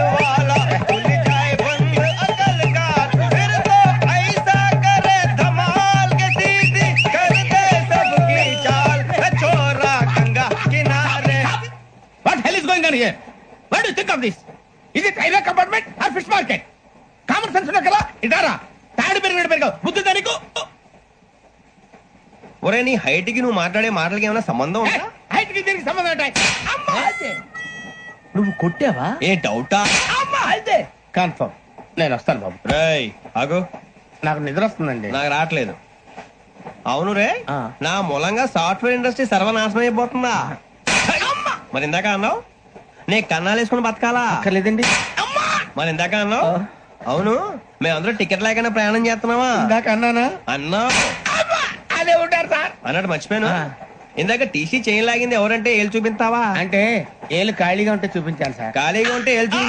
वाला खुल जाए बंद अकल का फिर तो ऐसा करे धमाल के सीधी कर दे सबकी चाल छोरा गंगा किनारे. What hell is going on here? What do you think of this? Is it railway compartment or fish market? Common sense ఉన్నా కదా ఇదారా తాడు పెరిగాడు బుద్ధి దానికి ఒరే నీ హైట్ కి నువ్వు మాట్లాడే మాటలకి ఏమైనా సంబంధం ఉందా? హైట్ కి దీనికి సంబంధం ఉంటాయి. అమ్మా అయితే నువ్వు కొట్టావా? ఏ డౌటా? అమ్మా అయితే కన్ఫర్మ్ నేను వస్తాను బాబు. రేయ్ ఆగు, నాకు నిద్ర వస్తుందండి. నాకు రావట్లేదు. అవును రే, ఆ. నా మూలంగా సాఫ్ట్వేర్ ఇండస్ట్రీ సర్వనాశనం అయిపోతుందా? మరి ఇందాక అన్నావు నే కన్నాలు వేసుకుని బతకాలా? అక్కర్లేదండి. మరి ఇందాక అన్నావు అవును మేమందరూ టికెట్ లేకుండా ప్రయాణం చేస్తున్నావా? ఇందాక అన్నానా? అన్నావు అదే ఉంటారు సార్. అన్నట్టు మర్చిపోయాను. ఆ. ఇందాక టీసీ చేయి లాగింది ఎవరంటే ఏళ్ళు చూపిస్తావా? అంటే ఏళ్ళు ఖాళీగా ఉంటే చూపించాలి సార్. ఖాళీగా ఉంటే ఏళ్ళు చూపించే